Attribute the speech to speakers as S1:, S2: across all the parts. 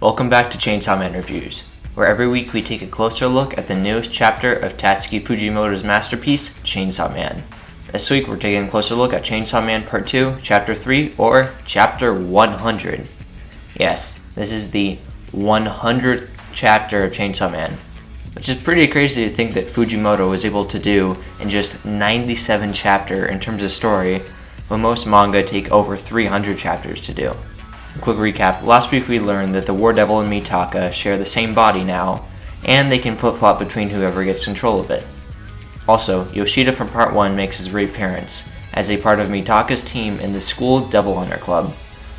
S1: Welcome back to Chainsaw Man Reviews, where every week we take a closer look at the newest chapter of Tastuki Fujimoto's masterpiece, Chainsaw Man. This week we're taking a closer look at Chainsaw Man Part 2, Chapter 3, or Chapter 100. Yes, this is the 100th chapter of Chainsaw Man, which is pretty crazy to think that Fujimoto was able to do in just 97 chapters in terms of story, when most manga take over 300 chapters to do. A quick recap, last week we learned that the War Devil and Mitaka share the same body now, and they can flip-flop between whoever gets control of it. Also, Yoshida from Part 1 makes his reappearance as a part of Mitaka's team in the school Devil Hunter Club.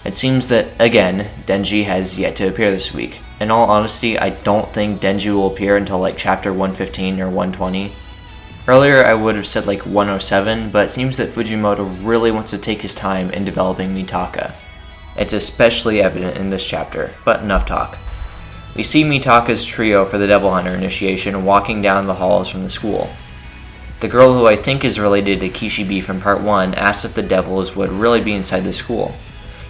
S1: It seems that, again, Denji has yet to appear this week. In all honesty, I don't think Denji will appear until like chapter 115 or 120. Earlier I would have said like 107, but it seems that Fujimoto really wants to take his time in developing Mitaka. It's especially evident in this chapter, but enough talk. We see Mitaka's trio for the Devil Hunter initiation walking down the halls from the school. The girl who I think is related to Kishibe from Part 1 asks if the devils would really be inside the school.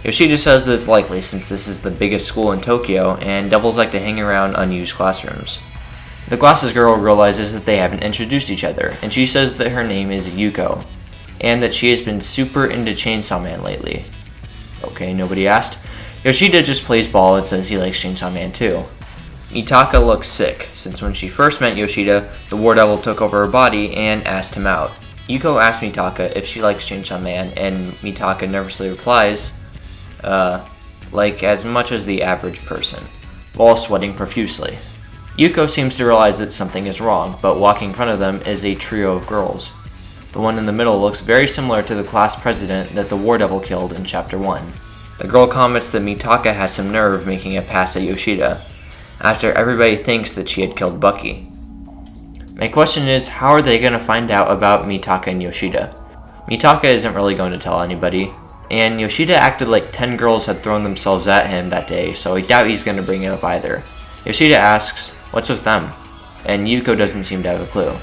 S1: Yoshida says that it's likely since this is the biggest school in Tokyo and devils like to hang around unused classrooms. The glasses girl realizes that they haven't introduced each other, and she says that her name is Yuko, and that she has been super into Chainsaw Man lately. Okay, nobody asked. Yoshida just plays ball and says he likes Chainsaw Man too. Mitaka looks sick, since when she first met Yoshida, the War Devil took over her body and asked him out. Yuko asks Mitaka if she likes Chainsaw Man, and Mitaka nervously replies, like as much as the average person, while sweating profusely. Yuko seems to realize that something is wrong, but walking in front of them is a trio of girls. The one in the middle looks very similar to the class president that the War Devil killed in Chapter 1. The girl comments that Mitaka has some nerve making a pass at Yoshida, after everybody thinks that she had killed Bucky. My question is, how are they going to find out about Mitaka and Yoshida? Mitaka isn't really going to tell anybody, and Yoshida acted like 10 girls had thrown themselves at him that day, so I doubt he's going to bring it up either. Yoshida asks, "What's with them?" And Yuko doesn't seem to have a clue.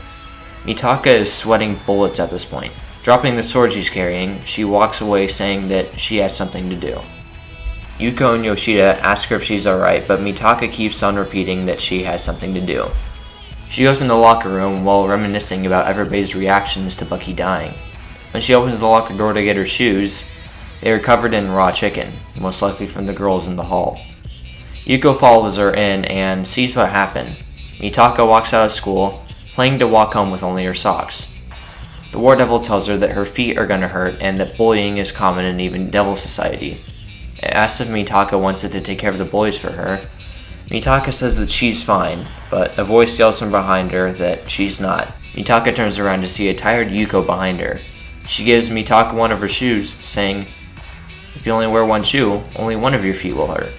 S1: Mitaka is sweating bullets at this point. Dropping the sword she's carrying, she walks away saying that she has something to do. Yuko and Yoshida ask her if she's alright, but Mitaka keeps on repeating that she has something to do. She goes in the locker room while reminiscing about everybody's reactions to Bucky dying. When she opens the locker door to get her shoes, they are covered in raw chicken, most likely from the girls in the hall. Yuko follows her in and sees what happened. Mitaka walks out of school, planning to walk home with only her socks. The War Devil tells her that her feet are gonna hurt and that bullying is common in even Devil Society. It asks if Mitaka wants it to take care of the boys for her. Mitaka says that she's fine, but a voice yells from behind her that she's not. Mitaka turns around to see a tired Yuko behind her. She gives Mitaka one of her shoes, saying, "If you only wear one shoe, only one of your feet will hurt."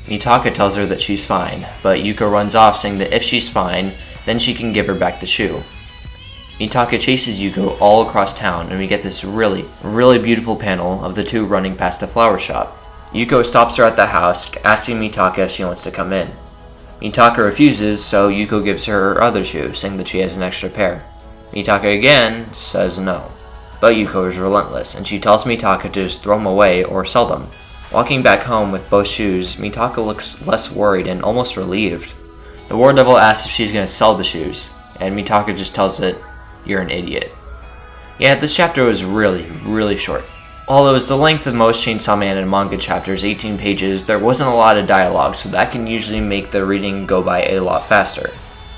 S1: Mitaka tells her that she's fine, but Yuko runs off saying that if she's fine, then she can give her back the shoe. Mitaka chases Yuko all across town, and we get this really beautiful panel of the two running past a flower shop. Yuko stops her at the house, asking Mitaka if she wants to come in. Mitaka refuses, so Yuko gives her her other shoe, saying that she has an extra pair. Mitaka again says no, but Yuko is relentless, and she tells Mitaka to just throw them away or sell them. Walking back home with both shoes, Mitaka looks less worried and almost relieved. The War Devil asks if she's going to sell the shoes, and Mitaka just tells it, "You're an idiot." Yeah, this chapter was really short. Although it's the length of most Chainsaw Man and manga chapters, 18 pages, there wasn't a lot of dialogue, so that can usually make the reading go by a lot faster.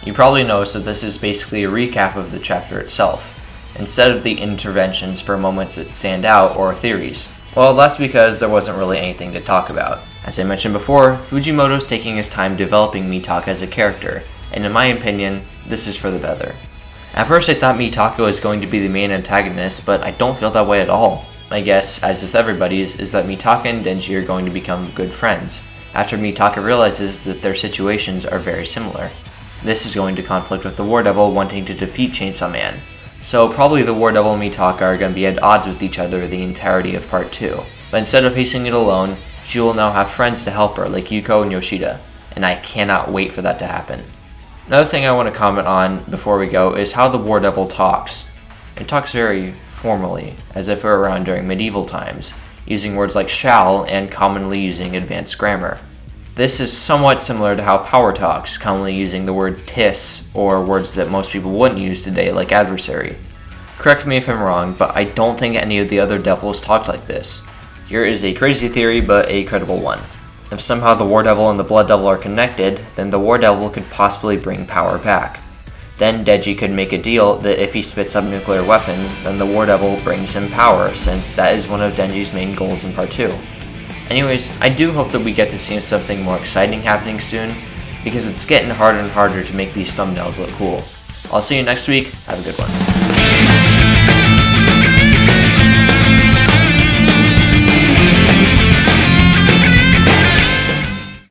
S1: You probably noticed that this is basically a recap of the chapter itself, instead of the interventions for moments that stand out or theories. Well, that's because there wasn't really anything to talk about. As I mentioned before, Fujimoto's taking his time developing Mitaka as a character, and in my opinion, this is for the better. At first I thought Mitaka was going to be the main antagonist, but I don't feel that way at all. My guess, as with everybody's, is that Mitaka and Denji are going to become good friends, after Mitaka realizes that their situations are very similar. This is going to conflict with the War Devil wanting to defeat Chainsaw Man, so probably the War Devil and Mitaka are going to be at odds with each other the entirety of Part 2. But instead of facing it alone, she will now have friends to help her like Yuko and Yoshida, and I cannot wait for that to happen. Another thing I want to comment on before we go is how the War Devil talks. It talks very formally, as if we're around during medieval times, using words like shall and commonly using advanced grammar. This is somewhat similar to how power talks, commonly using the word tis, or words that most people wouldn't use today, like adversary. Correct me if I'm wrong, but I don't think any of the other devils talked like this. Here is a crazy theory, but a credible one. If somehow the War Devil and the Blood Devil are connected, then the War Devil could possibly bring power back. Then Denji could make a deal that if he spits up nuclear weapons, then the War Devil brings him power, since that is one of Denji's main goals in Part 2. Anyways, I do hope that we get to see something more exciting happening soon, because it's getting harder and harder to make these thumbnails look cool. I'll see you next week, have a good one.